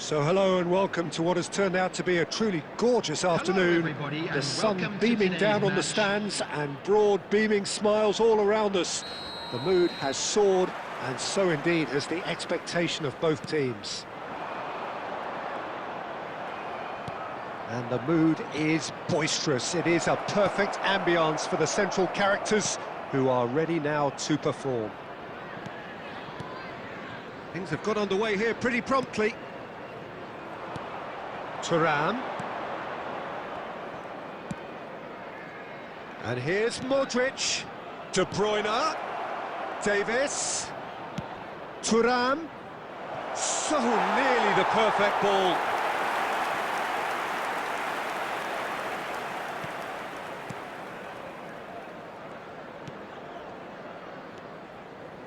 So hello and welcome to what has turned out to be a truly gorgeous afternoon. The sun beaming down on the stands and broad beaming smiles all around us. The mood has soared, and so indeed has the expectation of both teams. And the mood is boisterous. It is a perfect ambience for the central characters who are ready now to perform. Things have got underway here pretty promptly. Thuram. And here's Modric. De Bruyne. Davis. Thuram. So nearly the perfect ball.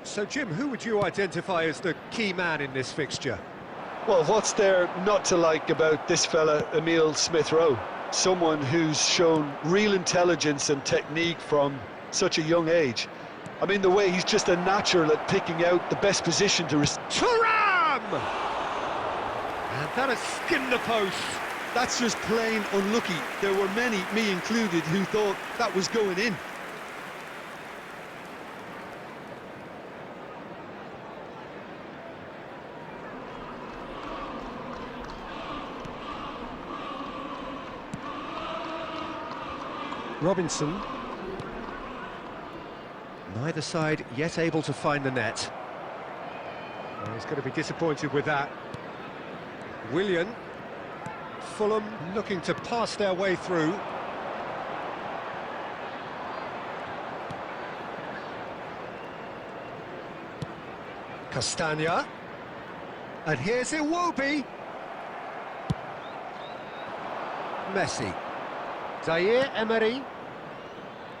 So, Jim, who would you identify as the key man in this fixture? Well, what's there not to like about this fella, Emile Smith-Rowe? Someone who's shown real intelligence and technique from such a young age. I mean, the way he's just a natural at picking out the best position to receive. Thuram! And that has skinned the post. That's just plain unlucky. There were many, me included, who thought that was going in. Robinson. Neither side yet able to find the net. Well, he's going to be disappointed with that. Willian. Fulham looking to pass their way through. Castagna. And here's Iwobi. Messi. Zaire Emery.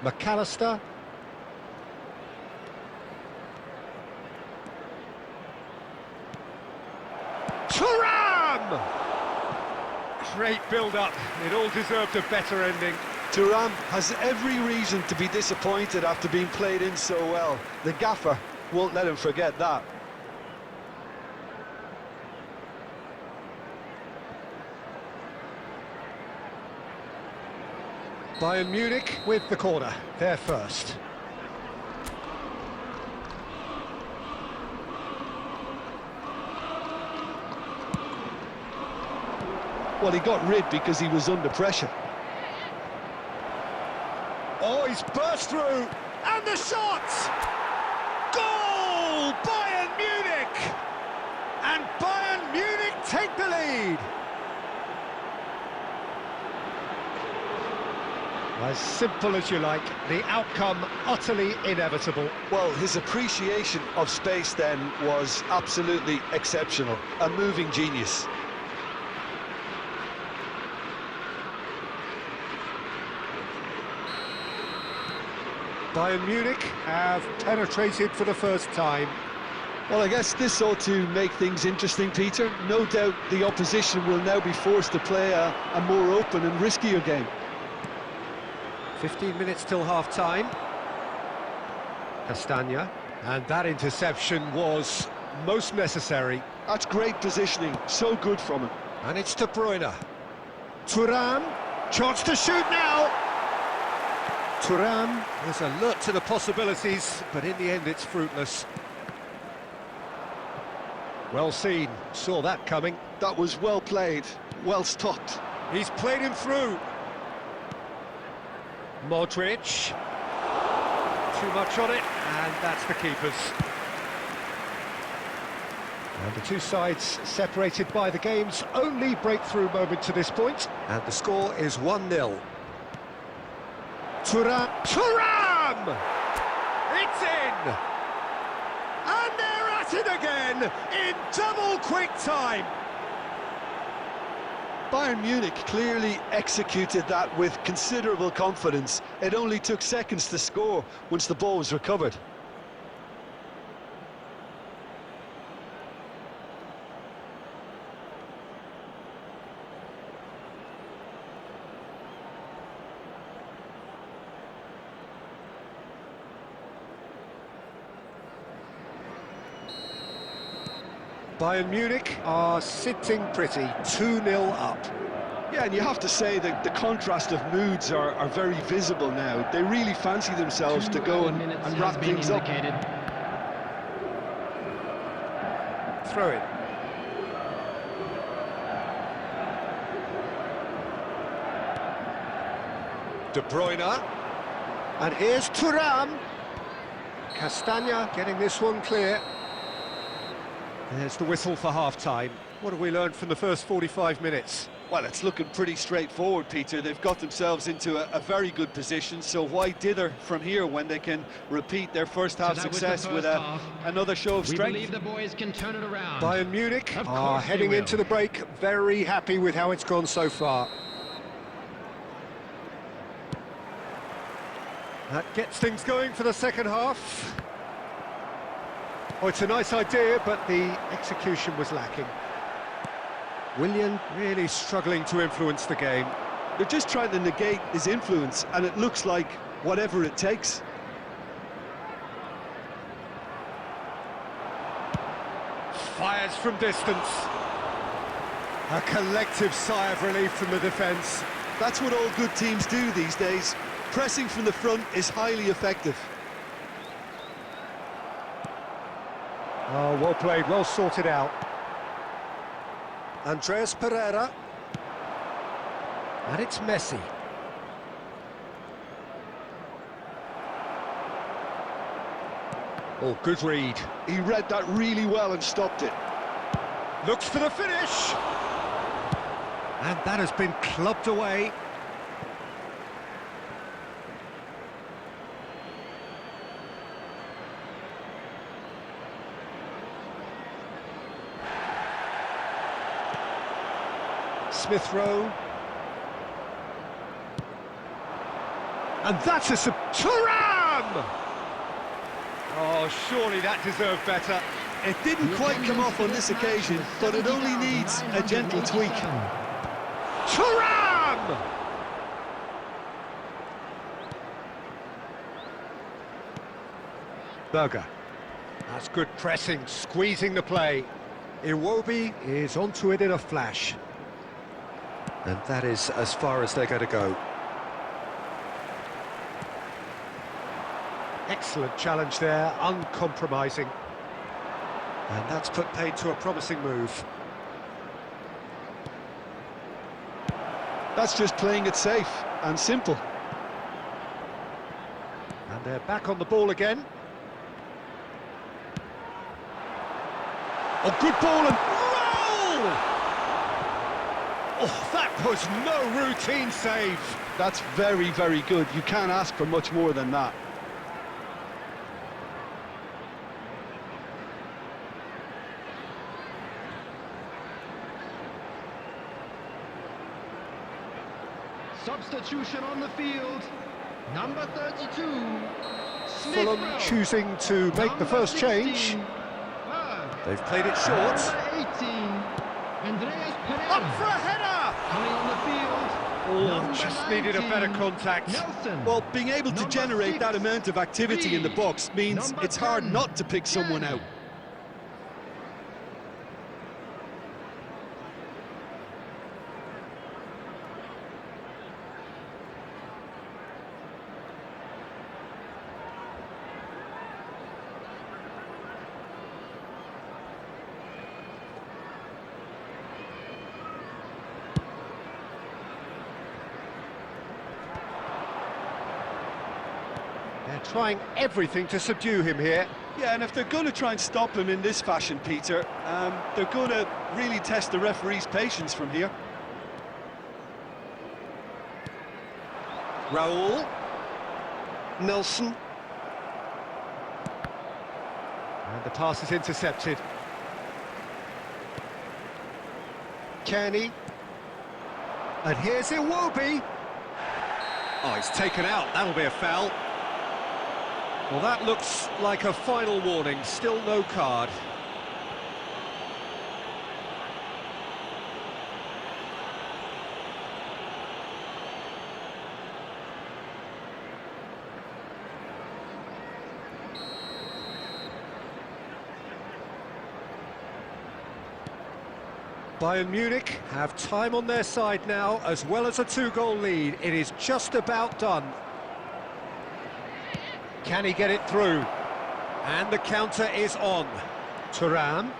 McAllister. Thuram! Great build-up. It all deserved a better ending. Thuram has every reason to be disappointed after being played in so well. The gaffer won't let him forget that. Bayern Munich with the corner, they're first. Well, he got rid because he was under pressure. Oh, he's burst through, and the shot! Goal! Bayern Munich! And Bayern Munich take the lead! As simple as you like, the outcome utterly inevitable. Well, his appreciation of space then was absolutely exceptional. A moving genius. Bayern Munich have penetrated for the first time. Well, I guess this ought to make things interesting, Peter. No doubt the opposition will now be forced to play a more open and riskier game. 15 minutes till half-time. Castagna, and that interception was most necessary. That's great positioning, so good from him. And it's De Bruyne. Thuram, chance to shoot now! Thuram is alert to the possibilities, but in the end it's fruitless. Well seen, saw that coming. That was well played, well stopped. He's played him through. Modric. Too much on it, and that's the keeper's. And the two sides separated by the game's only breakthrough moment to this point. And the score is 1-0. Thuram! It's in! And they're at it again in double quick time. Bayern Munich clearly executed that with considerable confidence. It only took seconds to score once the ball was recovered. Bayern Munich are sitting pretty, 2-0 up. Yeah, and you have to say that the contrast of moods are very visible now. They really fancy themselves to go and wrap things up. Throw it. De Bruyne. And here's Thuram. Castagna getting this one clear. There's the whistle for half-time. What have we learned from the first 45 minutes? Well, it's looking pretty straightforward, Peter. They've got themselves into a very good position, so why dither from here when they can repeat their first-half success with another show of strength? We believe the boys can turn it around. Bayern Munich are heading into the break, very happy with how it's gone so far. That gets things going for the second half. Oh, it's a nice idea, but the execution was lacking. Willian really struggling to influence the game. They're just trying to negate his influence, and it looks like whatever it takes. Fires from distance. A collective sigh of relief from the defence. That's what all good teams do these days. Pressing from the front is highly effective. Oh, well played, well sorted out. Andreas Pereira. And it's Messi. Oh, good read. He read that really well and stopped it. Looks for the finish. And that has been clubbed away. Smith Rowe. And that's a Thuram! Oh, surely that deserved better. It didn't quite come off on this occasion, but it only needs a gentle tweak. Thuram! Berger. That's good pressing, squeezing the play. Iwobi is onto it in a flash. And that is as far as they're going to go. Excellent challenge there, uncompromising. And that's put paid to a promising move. That's just playing it safe and simple. And they're back on the ball again. Oh, good ball and roll! Oh, that was no routine save. That's very, very good. You can't ask for much more than that. Substitution on the field. Number 32. Fulham choosing to make the first change. They've played it short. Number 18. Andreas Pereira. Up for a header! Coming on the field. Oh, just needed a better contact. Nelson. Well, being able to generate that amount of activity in the box means it's hard not to pick someone out. They're trying everything to subdue him here. Yeah, and if they're going to try and stop him in this fashion, Peter, they're going to really test the referee's patience from here. Raul. Nelson. And the pass is intercepted. Kenny. And here's Iwobi. Oh, he's taken out. That'll be a foul. Well, that looks like a final warning. Still no card. Bayern Munich have time on their side now, as well as a two-goal lead. It is just about done. Can he get it through? And the counter is on. Thuram.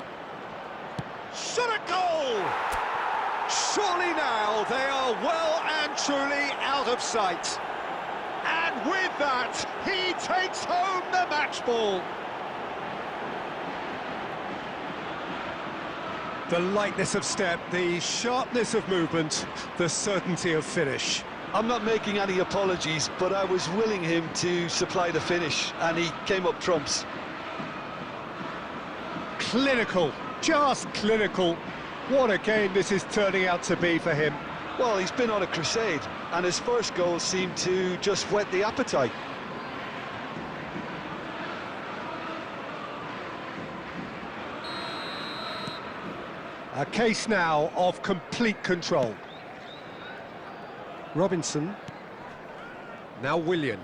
Shot a goal! Surely now they are well and truly out of sight. And with that, he takes home the match ball. The lightness of step, the sharpness of movement, the certainty of finish. I'm not making any apologies, but I was willing him to supply the finish, and he came up trumps. Clinical, just clinical. What a game this is turning out to be for him. Well, he's been on a crusade, and his first goal seemed to just whet the appetite. A case now of complete control. Robinson. Now Willian.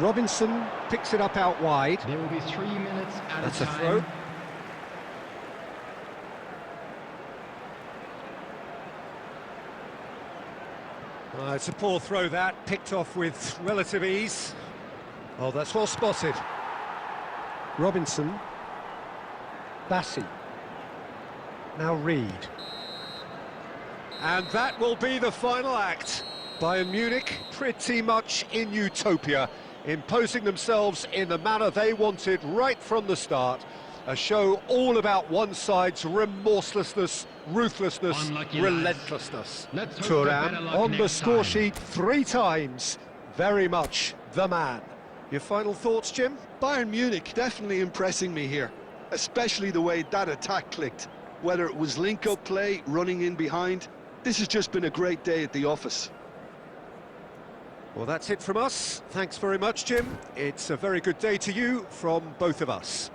Robinson picks it up out wide. There will be 3 minutes at That's a a time. throw. It's a poor throw that, picked off with relative ease. Oh, that's well spotted. Robinson. Bassi. Now Reed. And that will be the final act. Bayern Munich pretty much in utopia, imposing themselves in the manner they wanted right from the start. A show all about one side's remorselessness, ruthlessness, Unlucky lads. relentlessness. Let's hope for better Thuram luck on the next score time. sheet 3 times. Very much the man. Your final thoughts, Jim? Bayern Munich definitely impressing me here, especially the way that attack clicked. Whether it was link-up play, running in behind, this has just been a great day at the office. Well, that's it from us. Thanks very much, Jim. It's a very good day to you from both of us.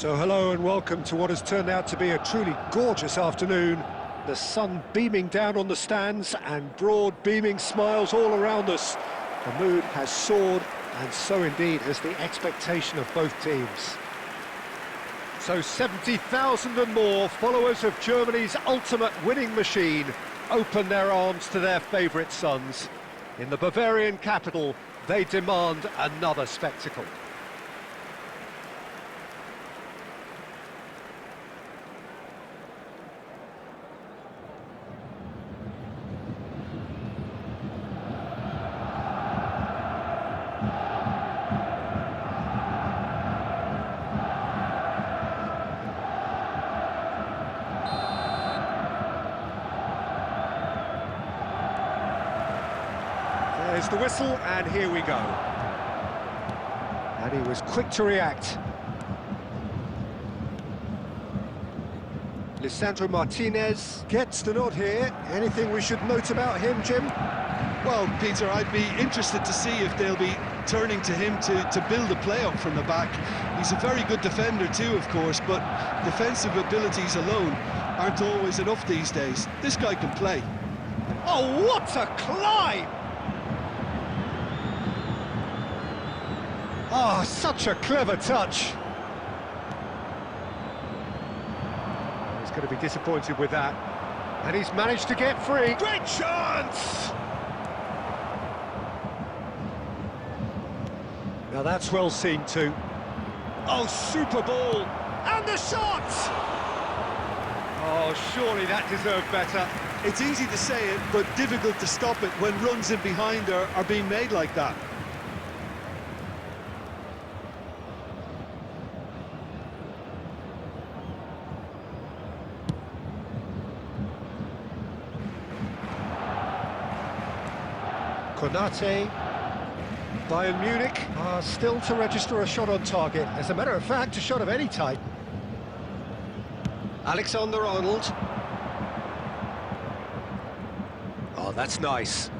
So hello and welcome to what has turned out to be a truly gorgeous afternoon. The sun beaming down on the stands and broad beaming smiles all around us. The mood has soared, and so indeed has the expectation of both teams. So 70,000 and more followers of Germany's ultimate winning machine open their arms to their favourite sons. In the Bavarian capital, they demand another spectacle. There's the whistle, and here we go. And he was quick to react. Lisandro Martinez gets the nod here. Anything we should note about him, Jim? Well, Peter, I'd be interested to see if they'll be turning to him to build a play-up from the back. He's a very good defender too, of course, but defensive abilities alone aren't always enough these days. This guy can play. Oh, what a climb! Oh, such a clever touch. He's going to be disappointed with that. And he's managed to get free. Great chance! Now that's well seen too. Oh, super ball! And the shot! Oh, surely that deserved better. It's easy to say it, but difficult to stop it when runs in behind are being made like that. Konate, Bayern Munich are still to register a shot on target. As a matter of fact, a shot of any type. Alexander-Arnold. Oh, that's nice.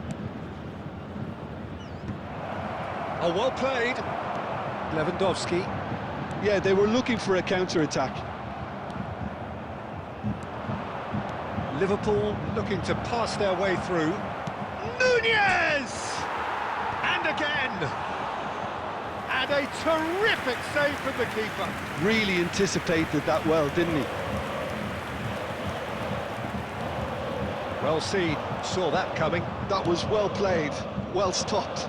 Oh, well played. Lewandowski. Yeah, they were looking for a counter-attack. Liverpool looking to pass their way through. Nunez! And again! And a terrific save from the keeper. Really anticipated that well, didn't he? Well seen, saw that coming. That was well played, well stopped.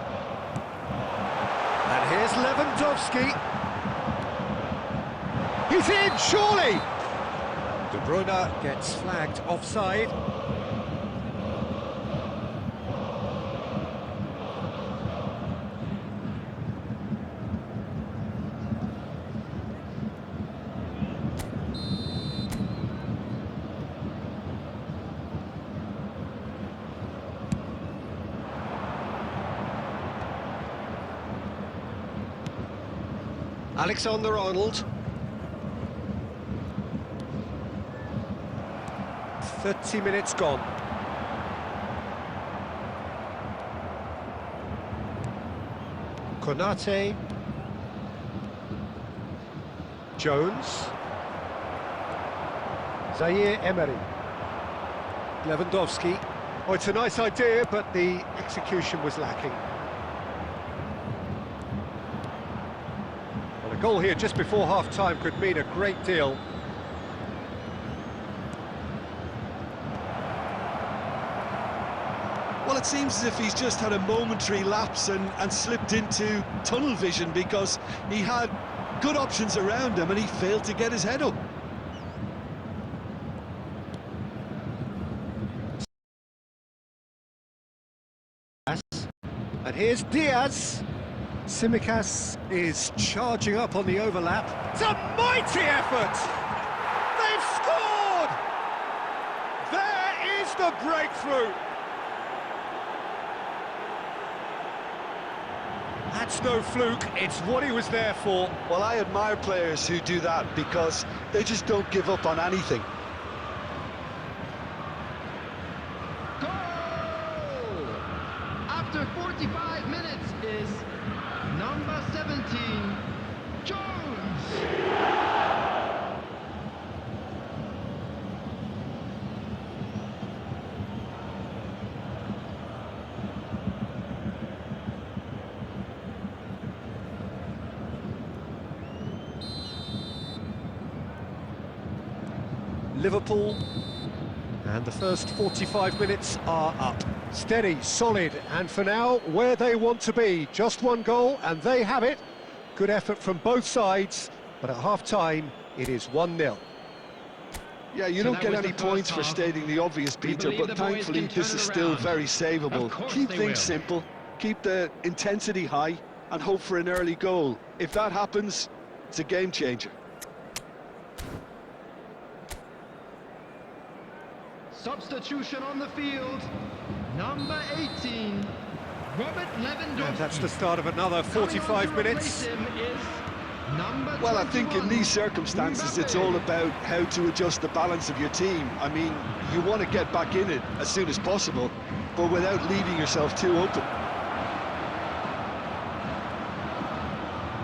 And here's Lewandowski. He's in, surely! De Bruyne gets flagged offside. Alexander-Arnold. 30 minutes gone. Konate. Jones. Zaire Emery. Lewandowski. Oh, it's a nice idea, but the execution was lacking. Well, a goal here just before half-time could mean a great deal. Well, it seems as if he's just had a momentary lapse and slipped into tunnel vision, because he had good options around him and he failed to get his head up. And here's Diaz. Tsimikas is charging up on the overlap. It's a mighty effort! They've scored! There is the breakthrough! That's no fluke, it's what he was there for. Well, I admire players who do that, because they just don't give up on anything. Goal! After 45 minutes is number 17, Jones. Liverpool. And the first 45 minutes are up. Steady, solid, and for now, where they want to be. Just one goal, and they have it. Good effort from both sides, but at half-time, it is 1-0. Yeah, you don't get any points for stating the obvious, Peter, but thankfully this is still very savable. Keep things simple, keep the intensity high, and hope for an early goal. If that happens, it's a game changer. Substitution on the field, number 18, Robert Lewandowski. And that's the start of another 45 minutes. Well, I think in these circumstances it's all about how to adjust the balance of your team. I mean, you want to get back in it as soon as possible, but without leaving yourself too open.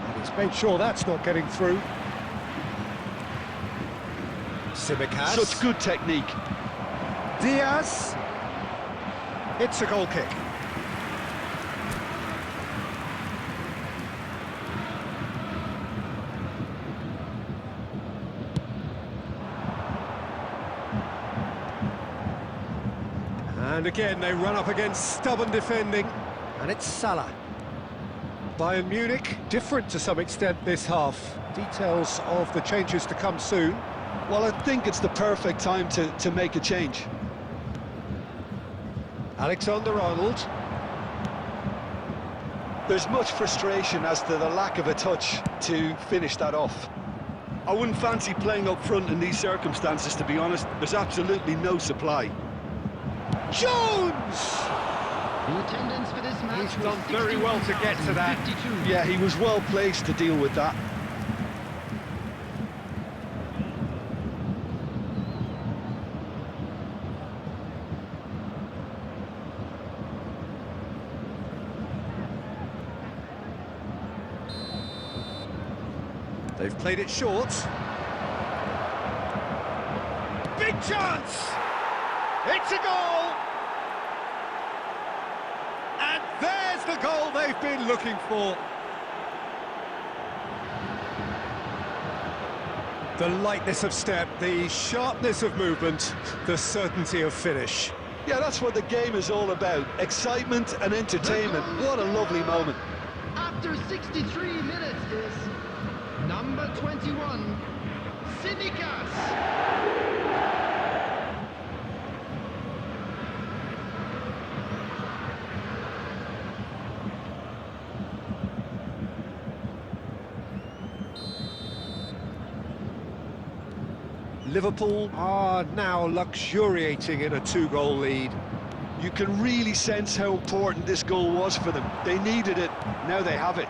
And he's made sure that's not getting through. Tsimikas. Such good technique. Diaz. It's a goal kick. And again, they run up against stubborn defending, and it's Salah. Bayern Munich, different to some extent this half. Details of the changes to come soon. Well, I think it's the perfect time to make a change. Alexander-Arnold. There's much frustration as to the lack of a touch to finish that off. I wouldn't fancy playing up front in these circumstances, to be honest. There's absolutely no supply. Jones! The attendance for this match. He's done very well to get to that. 52. Yeah, he was well placed to deal with that. They've played it short. Big chance! It's a goal! And there's the goal they've been looking for. The lightness of step, the sharpness of movement, the certainty of finish. Yeah, that's what the game is all about. Excitement and entertainment. What a lovely moment. After 63 minutes is number 21, Tsimikas. Liverpool are now luxuriating in a two-goal lead. You can really sense how important this goal was for them. They needed it, now they have it.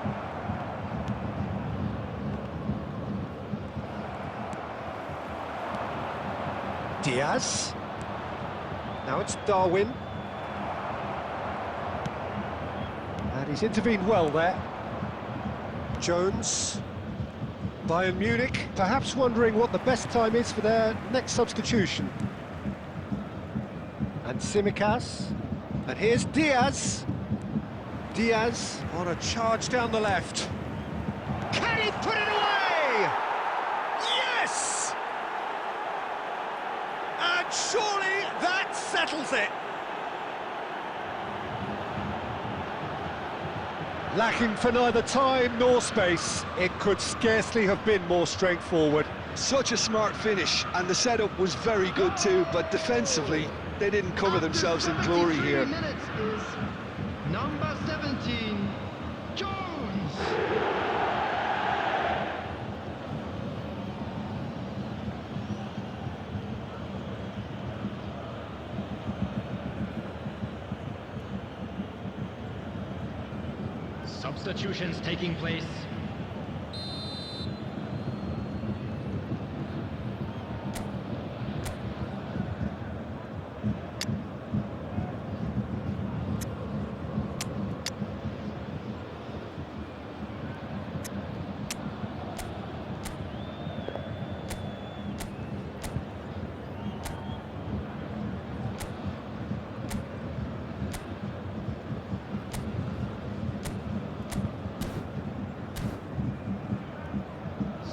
Diaz. Now it's Darwin. And he's intervened well there. Jones. Bayern Munich, perhaps wondering what the best time is for their next substitution. And Tsimikas. And here's Diaz. Diaz on a charge down the left. Can he put it away? Yes! And surely that settles it. Lacking for neither time nor space, it could scarcely have been more straightforward. Such a smart finish, and the setup was very good too, but defensively, they didn't cover themselves in glory here. 73 minutes is number 17, Jones. Substitutions taking place.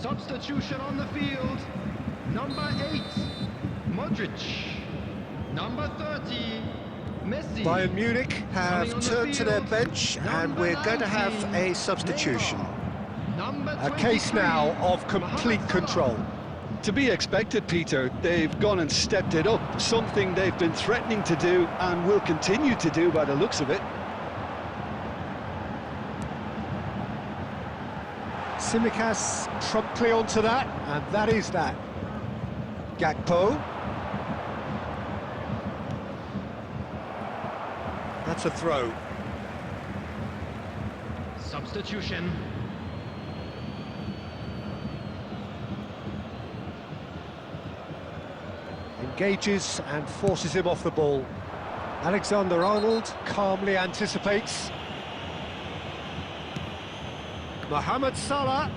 Substitution on the field, number 8, Modric. Number 30, Messi. Bayern Munich Coming have on the turned to their field, bench and number we're going to have 19, a substitution. Neymar. Number A case 23, now of complete Mohamed control. Salah. To be expected, Peter. They've gone and stepped it up, something they've been threatening to do and will continue to do by the looks of it. Tsimikas promptly onto that, and that is that. Gakpo. That's a throw. Substitution. Engages and forces him off the ball. Alexander-Arnold calmly anticipates. Mohamed Salah.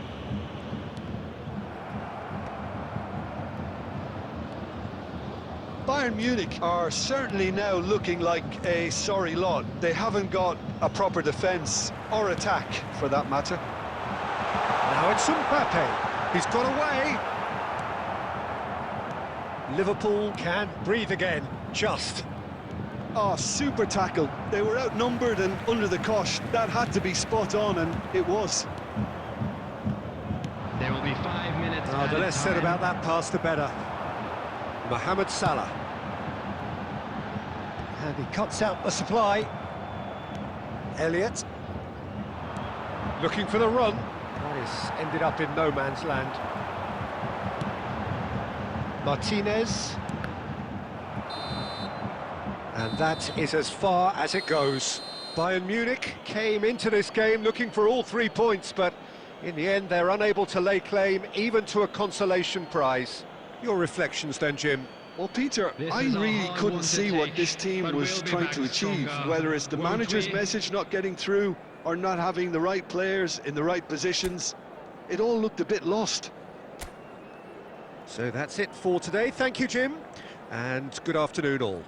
Bayern Munich are certainly now looking like a sorry lot. They haven't got a proper defence or attack, for that matter. Now it's Mbappe. He's got away. Liverpool can breathe again, just. Oh, super tackle. They were outnumbered and under the cosh. That had to be spot on, and it was. There will be 5 minutes. The added less said time. about that pass, the better. Mohamed Salah. And he cuts out the supply. Elliott. Looking for the run. That is ended up in no man's land. Martinez. And that is as far as it goes. Bayern Munich came into this game looking for all 3 points, but in the end they're unable to lay claim even to a consolation prize. Your reflections then, Jim? Well, Peter, This I is a really hard couldn't one to see what take, this team but was we'll be trying back to achieve, stronger, whether it's the won't manager's we? message not getting through or not having the right players in the right positions. It all looked a bit lost. So that's it for today. Thank you, Jim, and good afternoon all.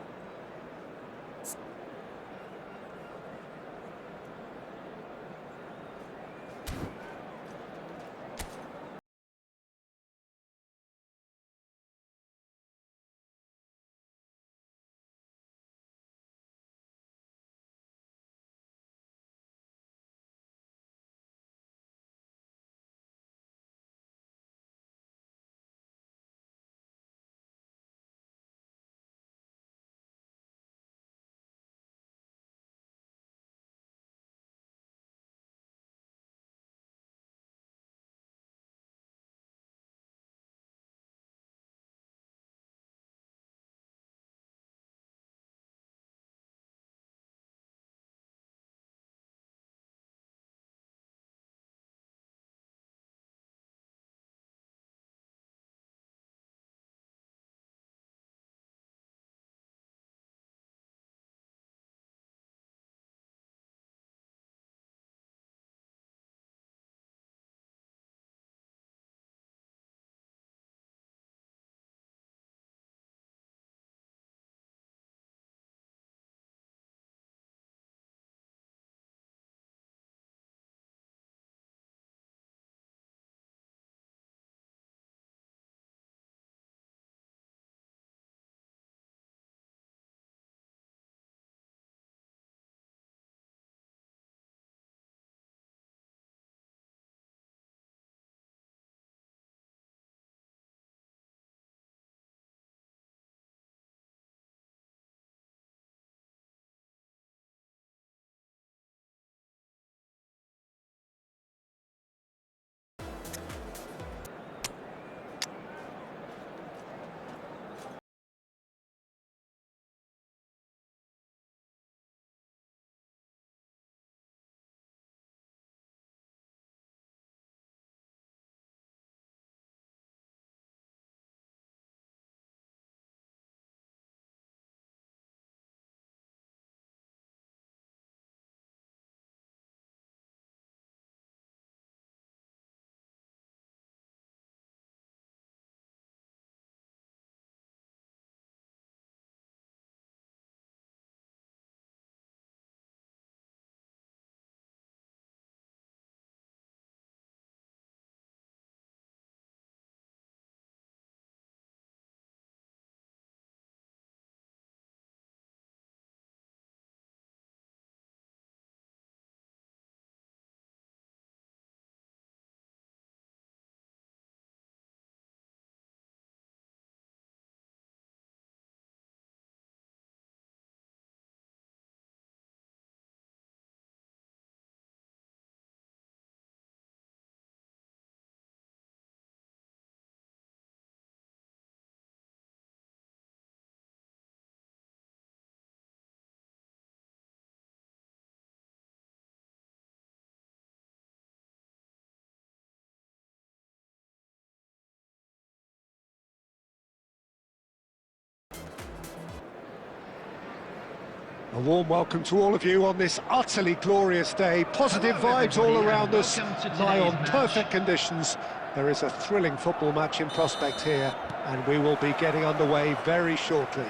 A warm welcome to all of you on this utterly glorious day. Positive Hello, vibes all everybody, around and us, welcome to nigh on today's match. perfect conditions. There is a thrilling football match in prospect here, and we will be getting underway very shortly.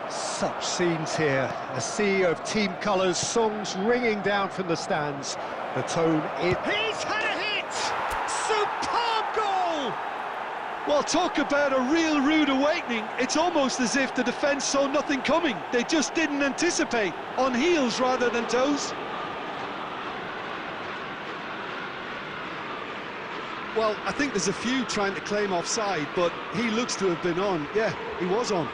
Such scenes here, a sea of team colours, songs ringing down from the stands. The tone is... He's had a hit! Superb goal! Well, talk about a real rude awakening. It's almost as if the defence saw nothing coming. They just didn't anticipate, on heels rather than toes. Well, I think there's a few trying to claim offside, but he looks to have been on. Yeah, he was on.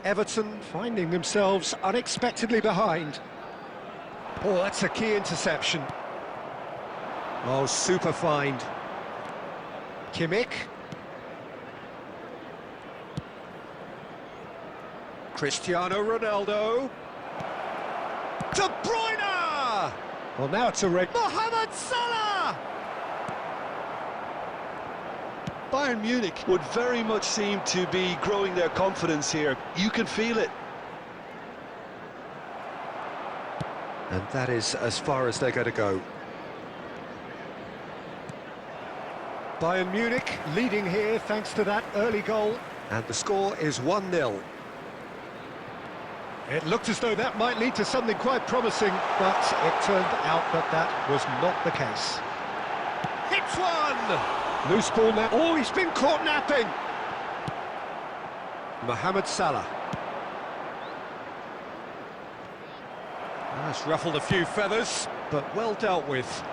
Everton finding themselves unexpectedly behind. Oh, that's a key interception. Oh, super find. Kimmich. Cristiano Ronaldo. De Bruyne! Well, now it's a red. Mohamed Salah! Bayern Munich would very much seem to be growing their confidence here. You can feel it. And that is as far as they're going to go. Bayern Munich leading here thanks to that early goal. And the score is 1-0. It looked as though that might lead to something quite promising, but it turned out that that was not the case. Hits one! Loose ball now. Oh, he's been caught napping! Mohamed Salah. That's ruffled a few feathers, but well dealt with.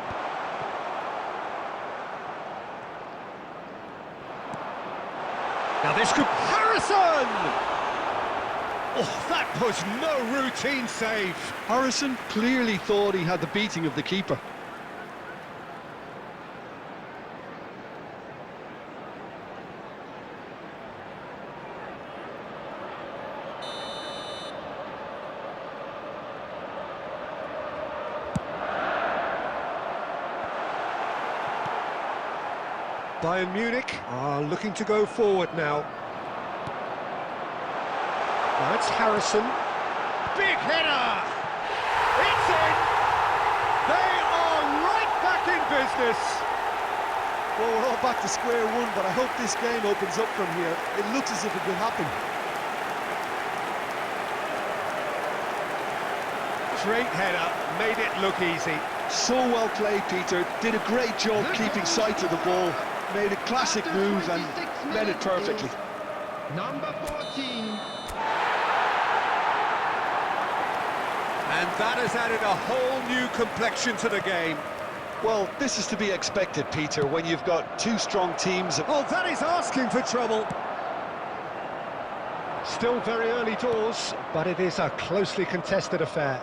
Now this could... Harrison! Oh, that was no routine save. Harrison clearly thought he had the beating of the keeper. Bayern Munich are looking to go forward now. Now it's Harrison. Big header! It's in! They are right back in business! Well, we're all back to square one, but I hope this game opens up from here. It looks as if it could happen. Great header, made it look easy. So well played, Peter. Did a great job keeping sight of the ball. Made a classic move and met it perfectly. Number 14. And that has added a whole new complexion to the game. Well, this is to be expected, Peter, when you've got two strong teams. Oh, that is asking for trouble. Still very early doors, but it is a closely contested affair.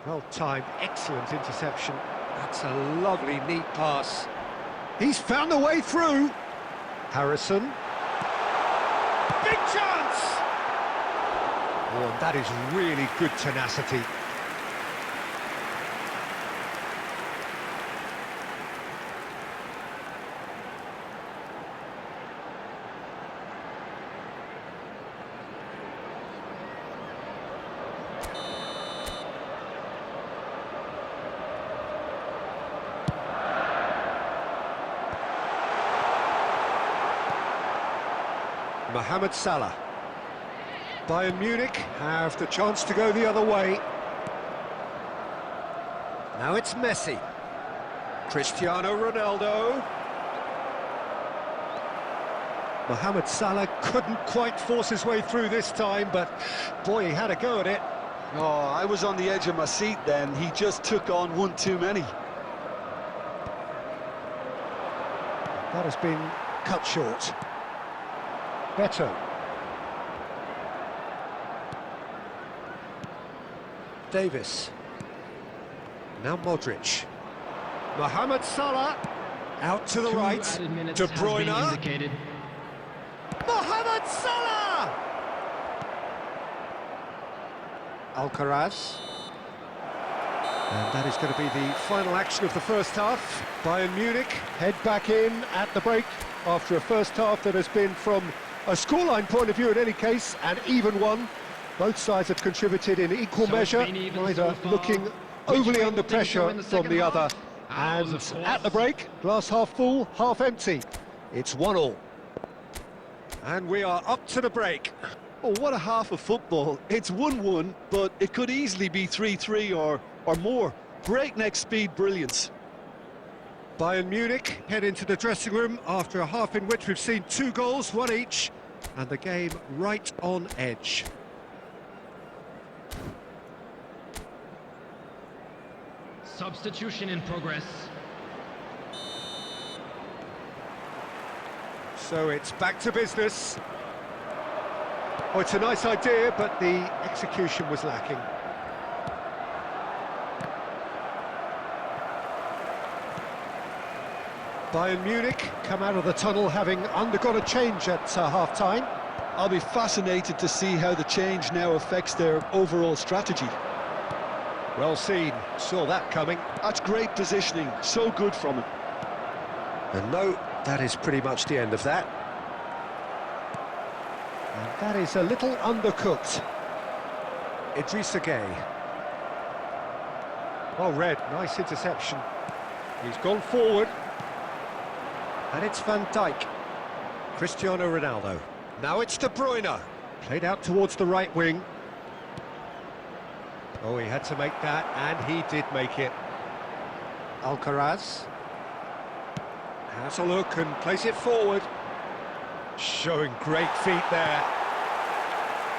Well timed, excellent interception. That's a lovely, neat pass. He's found the way through. Harrison. Big chance! Oh, and that is really good tenacity. Mohamed Salah. Bayern Munich have the chance to go the other way. Now it's Messi. Cristiano Ronaldo. Mohamed Salah couldn't quite force his way through this time, but boy, he had a go at it. Oh, I was on the edge of my seat then. He just took on one too many. That has been cut short. Beto. Davis. Now Modric. Mohamed Salah. Out to the right. De Bruyne. Mohamed Salah! Alcaraz. And that is going to be the final action of the first half. Bayern Munich head back in at the break after a first half that has been, from a scoreline point of view in any case, an even one. Both sides have contributed in equal measure, neither looking overly under pressure from the other. And at the break, glass half full, half empty. It's 1-1. And we are up to the break. Oh, what a half of football. It's 1-1, but it could easily be 3-3 or more. Breakneck speed brilliance. Bayern Munich head into the dressing room after a half in which we've seen 2 goals, 1 each, and the game right on edge. Substitution in progress. So it's back to business. Oh, it's a nice idea, but the execution was lacking. Bayern Munich come out of the tunnel having undergone a change at half-time. I'll be fascinated to see how the change now affects their overall strategy. Well seen, saw that coming. That's great positioning, so good from him. And no, that is pretty much the end of that. And that is a little undercooked. Idrissa Gueye. Well read, nice interception. He's gone forward. And it's Van Dijk. Cristiano Ronaldo. Now it's De Bruyne. Played out towards the right wing. Oh, he had to make that, and he did make it. Alcaraz. Has a look and plays it forward. Showing great feet there.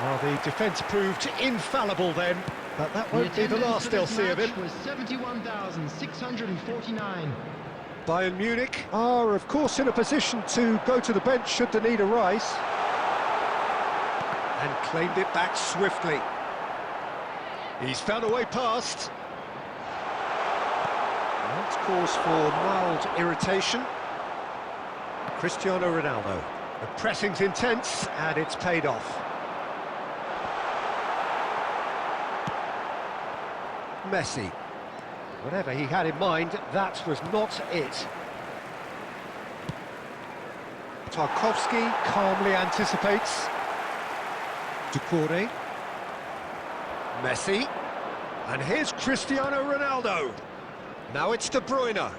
Well, the defence proved infallible then, but that won't be the last they'll see of him. Was 71,649. Bayern Munich are, of course, in a position to go to the bench should the need arise. And claimed it back swiftly. He's found a way past. That's cause for mild irritation. Cristiano Ronaldo. The pressing's intense, and it's paid off. Messi. Whatever he had in mind, that was not it. Tarkowski calmly anticipates. Doucouré. Messi. And here's Cristiano Ronaldo. Now it's De Bruyne.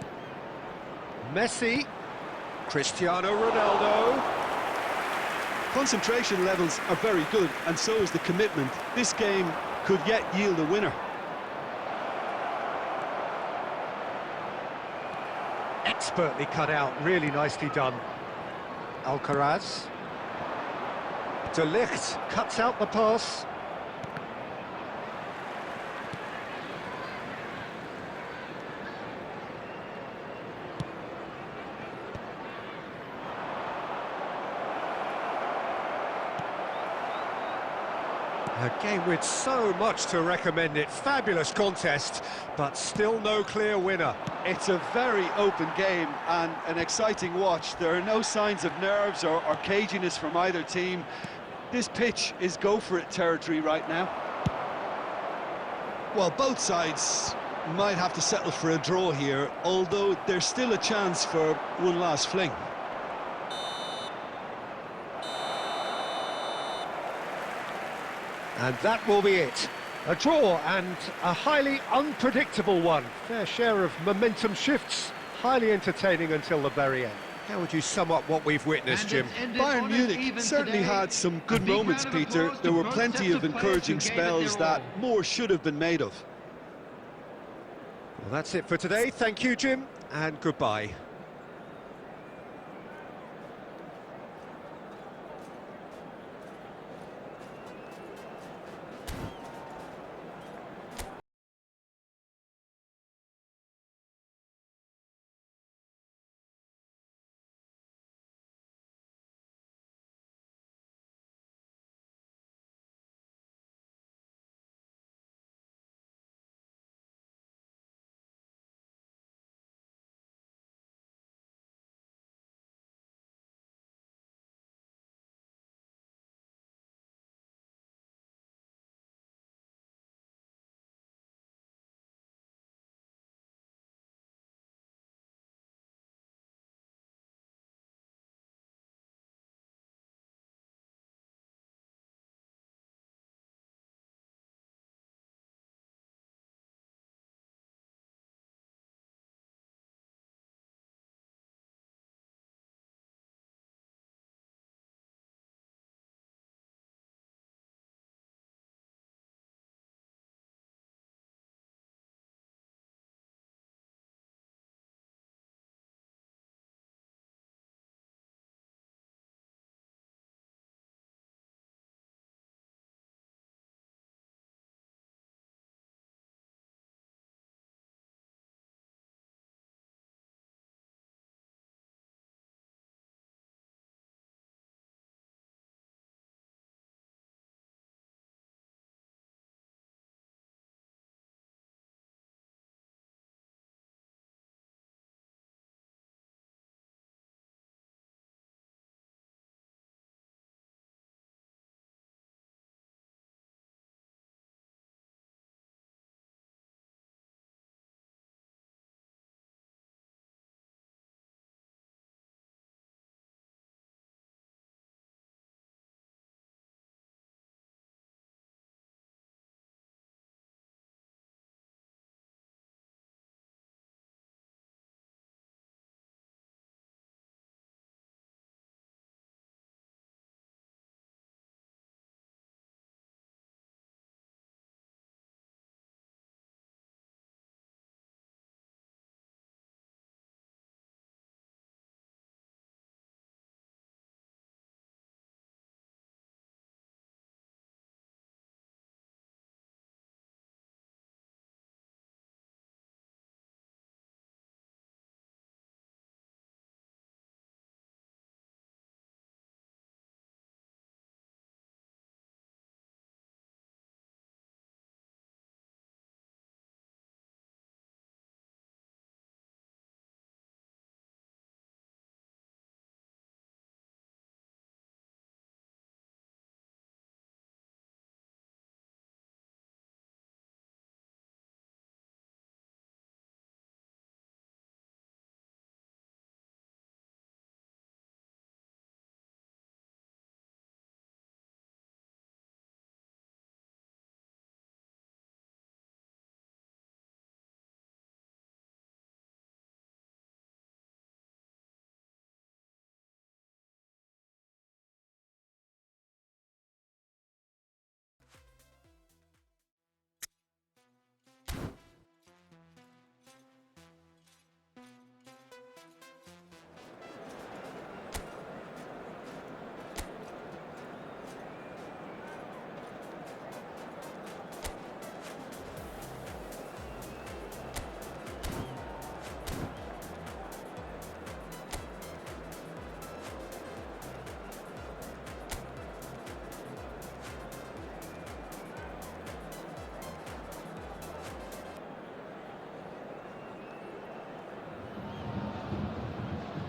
Messi. Cristiano Ronaldo. Concentration levels are very good, and so is the commitment. This game could yet yield a winner. Expertly cut out, really nicely done. Alcaraz. De Ligt cuts out the pass. A game with so much to recommend it. Fabulous contest, but still no clear winner. It's a very open game and an exciting watch. There are no signs of nerves or caginess from either team. This pitch is go-for-it territory right now. Well, both sides might have to settle for a draw here, although there's still a chance for one last fling. And that will be it. A draw, and a highly unpredictable one. Fair share of momentum shifts, highly entertaining until the very end. How would you sum up what we've witnessed, Jim? Bayern Munich certainly had some good moments, Peter. There were plenty of encouraging spells that more should have been made of. Well, that's it for today. Thank you, Jim, and goodbye.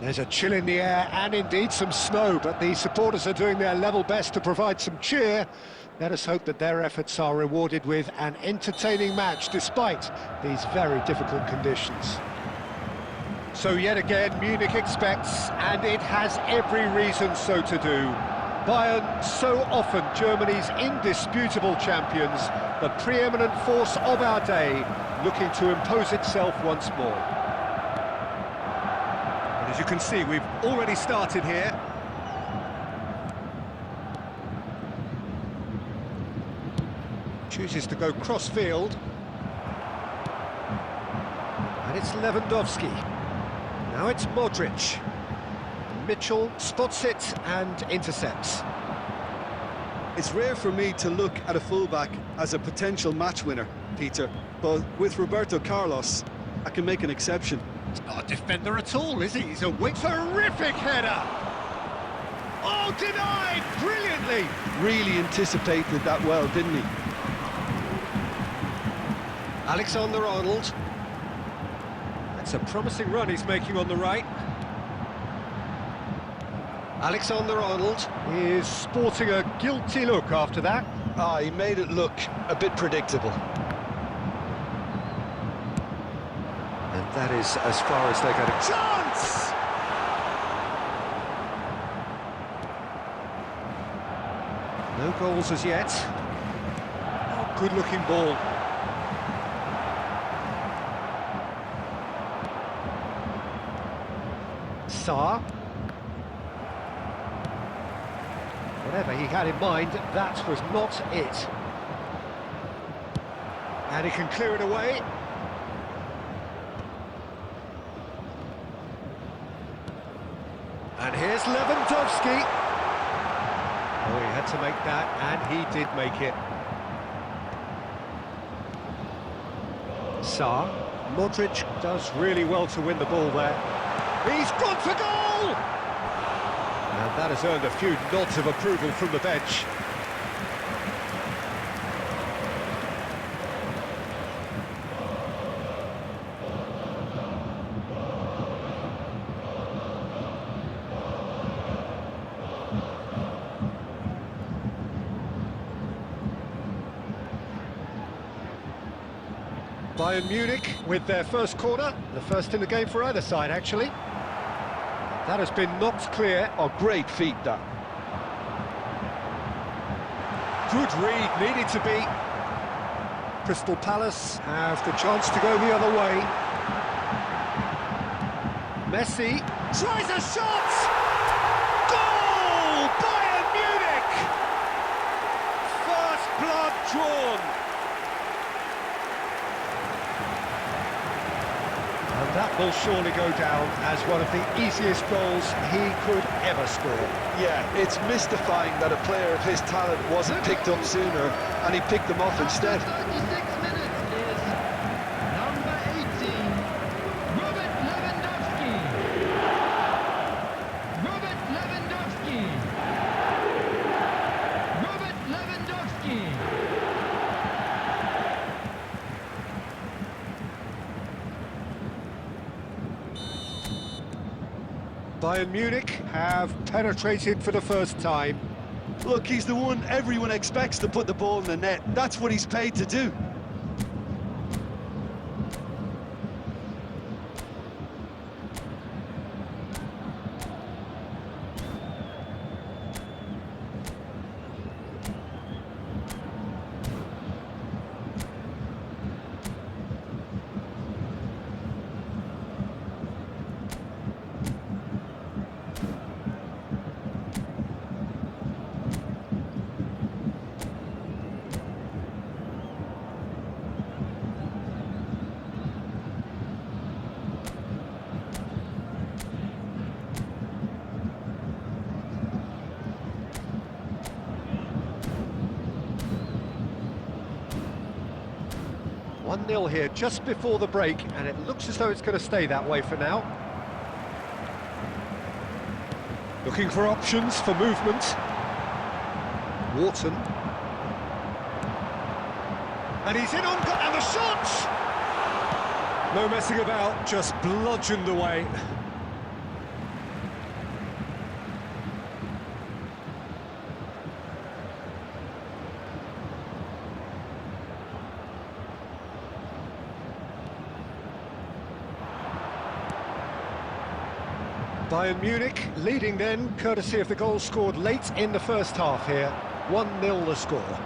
There's a chill in the air and indeed some snow, but the supporters are doing their level best to provide some cheer. Let us hope that their efforts are rewarded with an entertaining match despite these very difficult conditions. So yet again, Munich expects, and it has every reason so to do. Bayern, so often Germany's indisputable champions, the preeminent force of our day, looking to impose itself once more. And as you can see, we've already started here. Chooses to go cross-field. And it's Lewandowski. Now it's Modric. Mitchell spots it and intercepts. It's rare for me to look at a fullback as a potential match winner, Peter, but with Roberto Carlos, I can make an exception. He's not a defender at all, is he? He's a wing. Terrific header! Oh, denied! Brilliantly! Really anticipated that well, didn't he? Alexander-Arnold. That's a promising run he's making on the right. Alexander-Arnold is sporting a guilty look after that. Ah, he made it look a bit predictable. And that is as far as they're going to... Chance! No goals as yet. Oh, good-looking ball. Saar. Whatever he had in mind, that was not it. And he can clear it away. And here's Lewandowski. Oh, he had to make that, and he did make it. Saar. Modric does really well to win the ball there. He's gone for goal! And that has earned a few nods of approval from the bench. Bayern Munich with their first corner, the first in the game for either side, actually. That has been knocked clear. Oh, great feat, that. Good read, needed to be. Crystal Palace have the chance to go the other way. Messi tries a shot! Goal! Bayern Munich! First blood drawn. And that will surely go down as one of the easiest goals he could ever score. Yeah, it's mystifying that a player of his talent wasn't picked up sooner, and he picked them off instead. 36 minutes is number 18, Robert Lewandowski. Robert Lewandowski. Robert Lewandowski. Bayern Munich have penetrated for the first time. Look, he's the one everyone expects to put the ball in the net. That's what he's paid to do. One 0 here just before the break, and it looks as though it's going to stay that way for now. Looking for options for movement. Wharton. And he's in on... and the shot! No messing about, just bludgeoned away. Bayern Munich leading then, courtesy of the goal scored late in the first half here. 1-0 the score.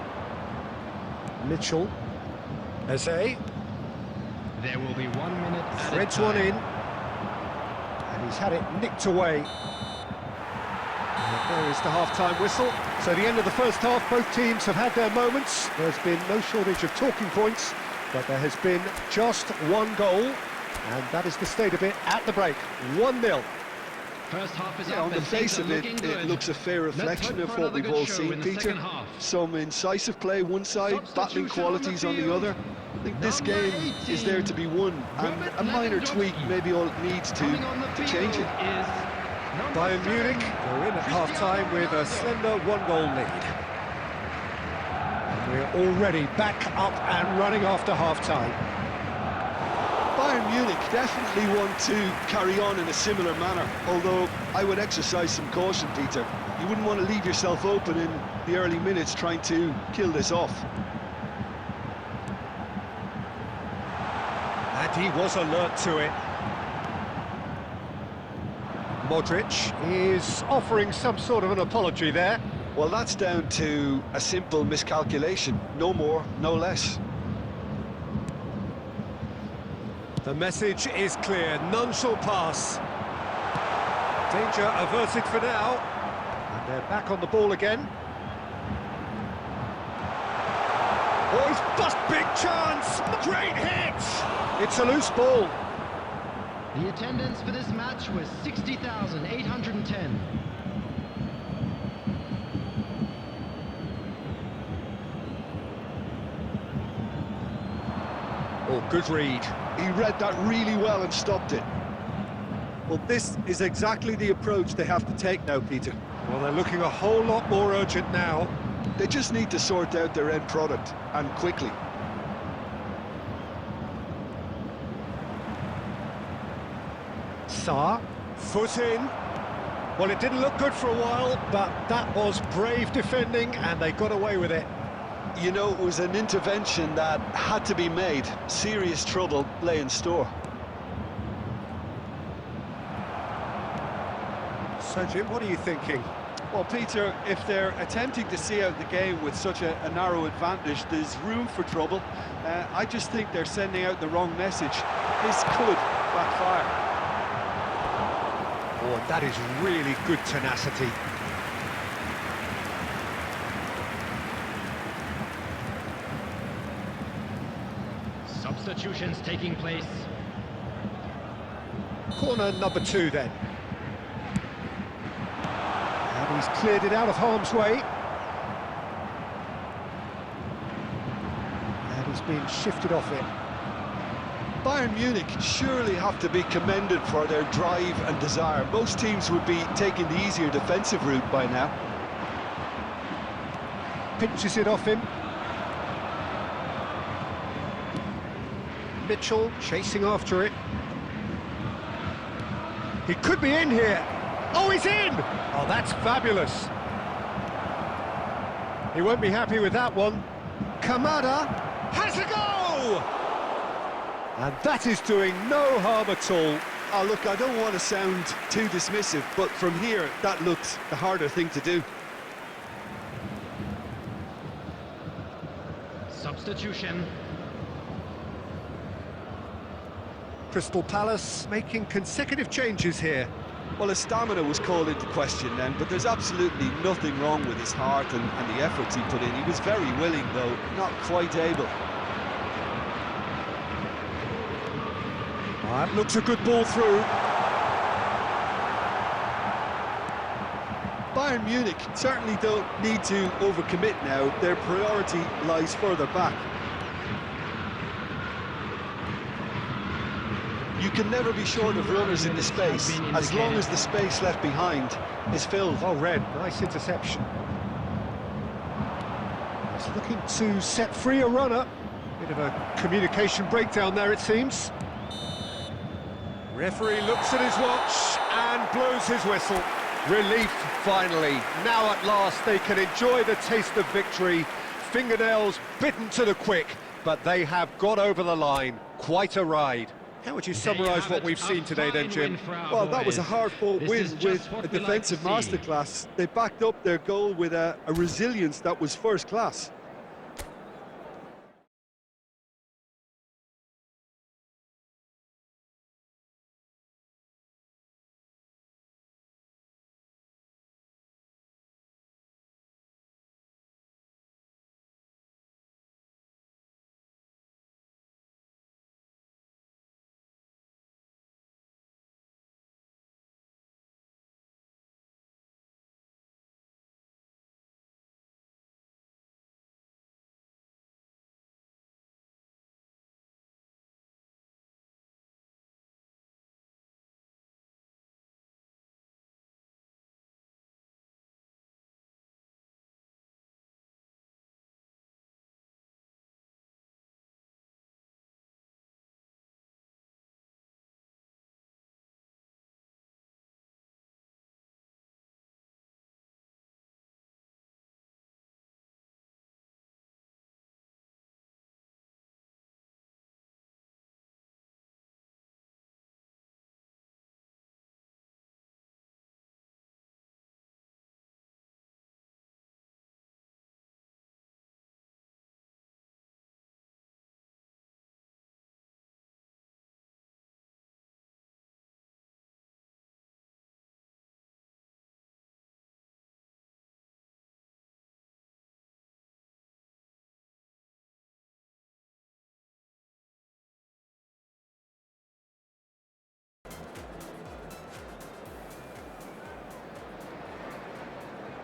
Mitchell. Eze. There will be 1 minute added Threads time. one in. And he's had it nicked away. And there is the half-time whistle. So the end of the first half, both teams have had their moments. There's been no shortage of talking points, but there has been just one goal, and that is the state of it at the break. 1-0. First half is Yeah, up on the and face things are of it, looking it good. looks a fair Let's reflection hope of for what another we've good all show seen, in the Peter. second half. Some incisive play one side, battling Substitution on the qualities on the field. other. I think this Number game is there to be won, and Robert a minor tweak Lewandowski. maybe all it needs Coming on the to field change it. is number Bayern 7, Munich are in at Cristiano half-time with a Ronaldo. slender one-goal lead. And we're already back up and running after half-time. Bayern Munich definitely want to carry on in a similar manner, although I would exercise some caution, Peter. You wouldn't want to leave yourself open in the early minutes trying to kill this off. And he was alert to it. Modric is offering some sort of an apology there. Well, that's down to a simple miscalculation. No more, no less. The message is clear, none shall pass. Danger averted for now. And they're back on the ball again. Oh, he's bust, big chance! Great hit! It's a loose ball. The attendance for this match was 60,810. Oh, good read. He read that really well and stopped it. Well, this is exactly the approach they have to take now, Peter. Well, they're looking a whole lot more urgent now. They just need to sort out their end product, and quickly. Sarr, foot in. Well, it didn't look good for a while, but that was brave defending, and they got away with it. You know, it was an intervention that had to be made. Serious trouble lay in store. So, Jim, what are you thinking? Well, Peter, if they're attempting to see out the game with such a narrow advantage, there's room for trouble. I just think they're sending out the wrong message. This could backfire. Oh, that is really good tenacity. Substitutions taking place. Corner number 2 then. And he's cleared it out of harm's way. And he's been shifted off it. Bayern Munich surely have to be commended for their drive and desire. Most teams would be taking the easier defensive route by now. Pinches it off him. Mitchell chasing after it. He could be in here. Oh, he's in! Oh, that's fabulous. He won't be happy with that one. Kamada has a go! And that is doing no harm at all. Oh, look, I don't want to sound too dismissive, but from here, that looked the harder thing to do. Substitution. Crystal Palace making consecutive changes here. Well, his stamina was called into question then, but there's absolutely nothing wrong with his heart and the efforts he put in. He was very willing, though, not quite able. That looks a good ball through. Bayern Munich certainly don't need to overcommit now. Their priority lies further back. You can never be short of runners in the space, as long as the space left behind is filled. Oh, Red, nice interception. He's looking to set free a runner. Bit of a communication breakdown there, it seems. Referee looks at his watch and blows his whistle. Relief, finally. Now at last they can enjoy the taste of victory. Fingernails bitten to the quick, but they have got over the line. Quite a ride. How would you summarise what we've seen today then, Jim? Well, that was a hard-fought win with a defensive masterclass. They backed up their goal with a resilience that was first class.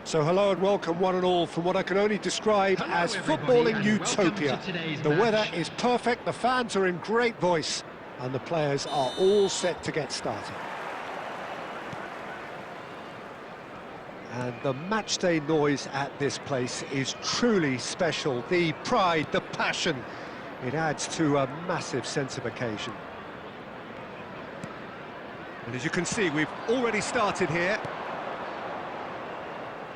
So hello and welcome one and all from what I can only describe as footballing utopia. The weather is perfect, the fans are in great voice, and the players are all set to get started. And the matchday noise at this place is truly special. The pride, the passion, it adds to a massive sense of occasion. And as you can see, we've already started here.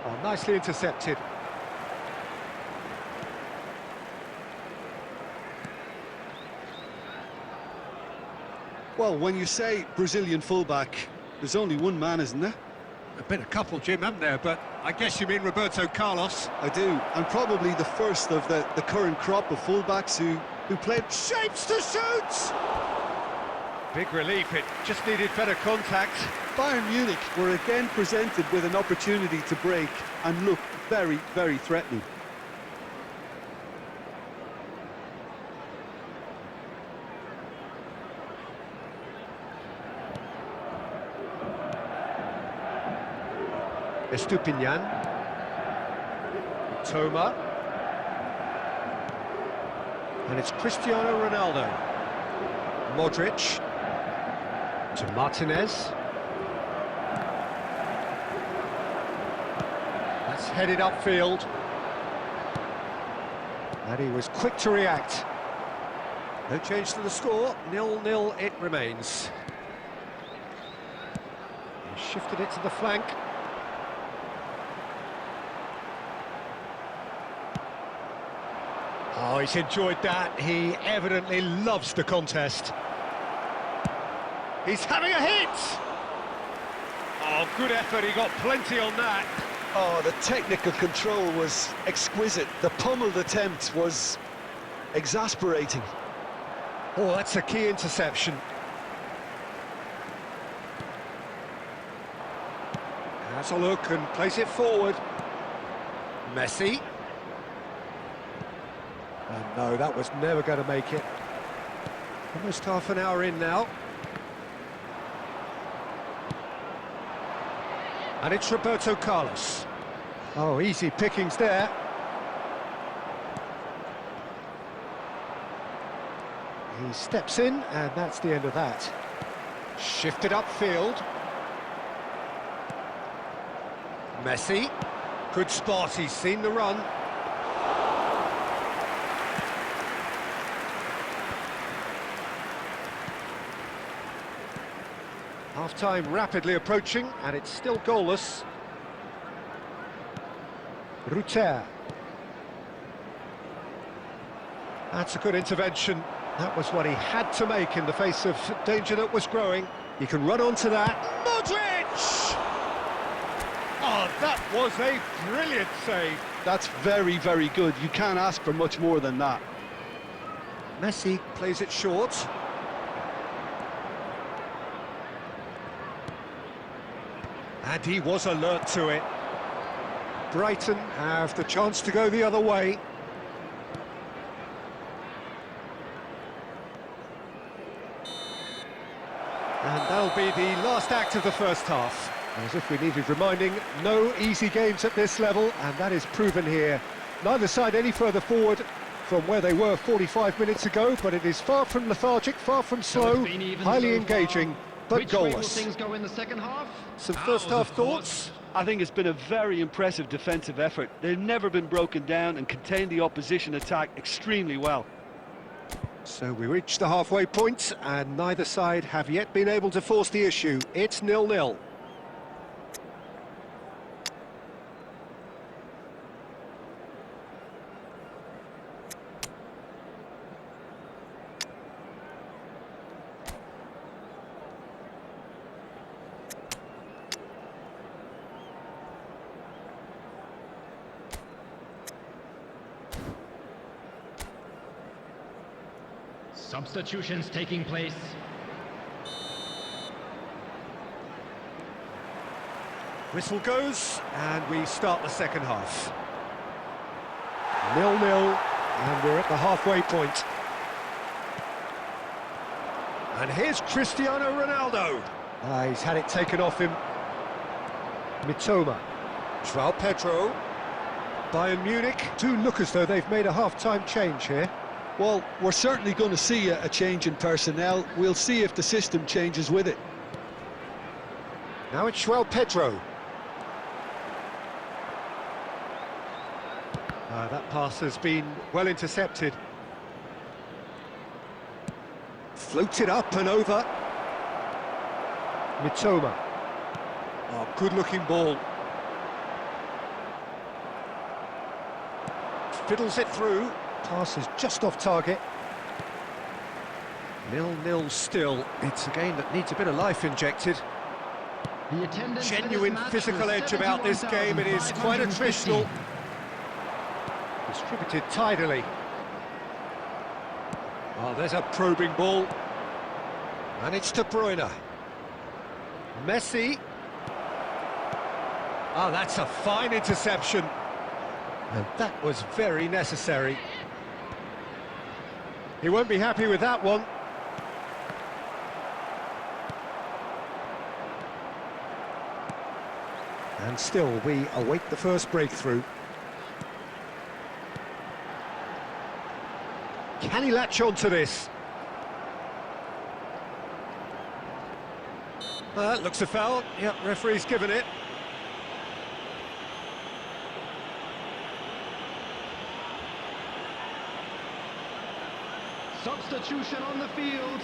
Oh, nicely intercepted. Well, when you say Brazilian fullback, there's only one man, isn't there? There've been a couple, Jim, haven't there? But I guess you mean Roberto Carlos. I do, and probably the first of the current crop of fullbacks who played... Shapes to shoot! Big relief, it just needed better contact. Bayern Munich were again presented with an opportunity to break and look very, very threatening. Estupinian. Toma. And it's Cristiano Ronaldo. Modric. To Martinez. That's headed upfield. And he was quick to react. No change to the score, 0-0 it remains. He shifted it to the flank. Oh, he's enjoyed that. He evidently loves the contest. He's having a hit! Oh, good effort, he got plenty on that. Oh, the technical control was exquisite. The pummeled attempt was exasperating. Oh, that's a key interception. Has a look and plays it forward. Messi. And no, that was never going to make it. Almost half an hour in now. And it's Roberto Carlos. Oh, easy pickings there. He steps in, and that's the end of that. Shifted upfield. Messi. Good spot, he's seen the run. Half-time rapidly approaching, and it's still goalless. Ruter. That's a good intervention. That was what he had to make in the face of danger that was growing. He can run onto that. Modric! Oh, that was a brilliant save. That's very, very good. You can't ask for much more than that. Messi plays it short. And he was alert to it. Brighton have the chance to go the other way. And that'll be the last act of the first half. As if we needed reminding, no easy games at this level, and that is proven here. Neither side any further forward from where they were 45 minutes ago, but it is far from lethargic, far from slow, highly engaging, but Which way will goalless. things go in the second half? Some first half thoughts? I think it's been a very impressive defensive effort. They've never been broken down and contained the opposition attack extremely well. So we reach the halfway point, and neither side have yet been able to force the issue. It's 0-0. Substitutions taking place. Whistle goes, and we start the second half. 0-0, and we're at the halfway point. And here's Cristiano Ronaldo. He's had it taken off him. Mitoma. João Pedro. Bayern Munich do look as though they've made a half-time change here. Well, we're certainly going to see a change in personnel. We'll see if the system changes with it. Now it's João Pedro. That pass has been well intercepted. Floated up and over. Mitoma. Oh, good-looking ball. Fiddles it through. Pass is just off target. 0-0 still. It's a game that needs a bit of life injected. The attendance for this Genuine match physical was edge about this game. It is quite 71,550. attritional. Distributed tidily. Oh, there's a probing ball. And it's De Bruyne. Messi. Oh, that's a fine interception. And that was very necessary. He won't be happy with that one. And still, we await the first breakthrough. Can he latch on to this? That looks a foul. Yep, referee's given it. Substitution on the field.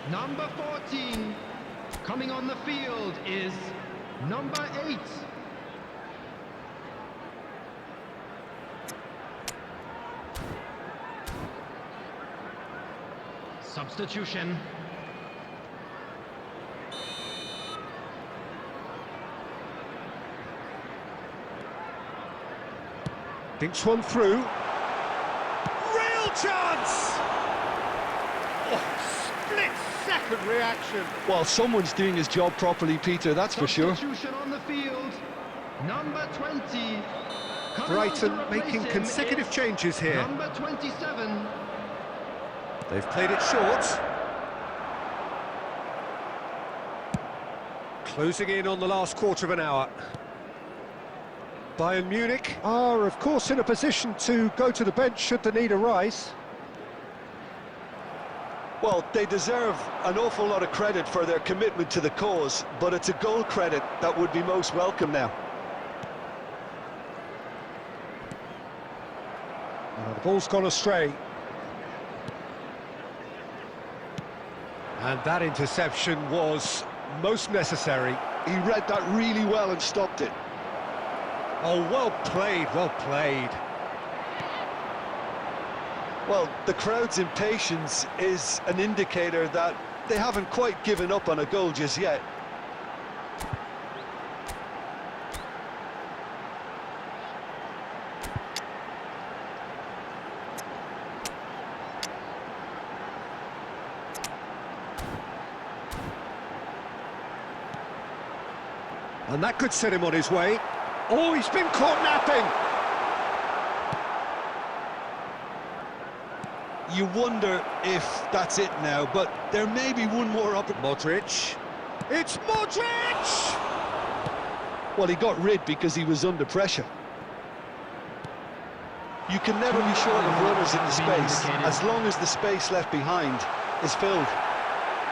Number 14. Coming on the field is number 8. Substitution. Dinks one through. Real chance! Oh, split-second reaction. Well, someone's doing his job properly, Peter, that's for sure. Substitution on the field. Number 20. Coming Brighton on to replace making him consecutive is changes here. Number 27. They've played it short. Closing in on the last quarter of an hour. Bayern Munich are, of course, in a position to go to the bench should the need arise. Well, they deserve an awful lot of credit for their commitment to the cause, but it's a goal credit that would be most welcome now. The ball's gone astray. And that interception was most necessary. He read that really well and stopped it. Oh, well played, well played. Well, the crowd's impatience is an indicator that they haven't quite given up on a goal just yet. And that could set him on his way. Oh, he's been caught napping! You wonder if that's it now, but there may be one more opportunity. Modric. It's Modric! Well, he got rid because he was under pressure. You can never be short of runners in the space, as long as the space left behind is filled.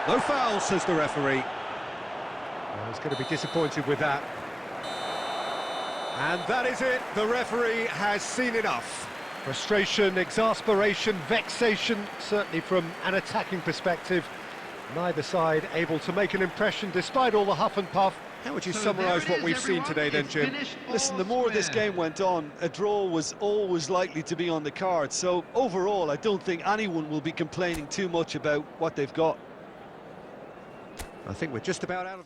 No foul, says the referee. Well, he's going to be disappointed with that. And that is it. The referee has seen enough. Frustration, exasperation, vexation, certainly from an attacking perspective. Neither side able to make an impression despite all the huff and puff. How would you summarise what we've seen today then, Jim? Listen, the more this game went on, a draw was always likely to be on the card. So overall, I don't think anyone will be complaining too much about what they've got. I think we're just about out of...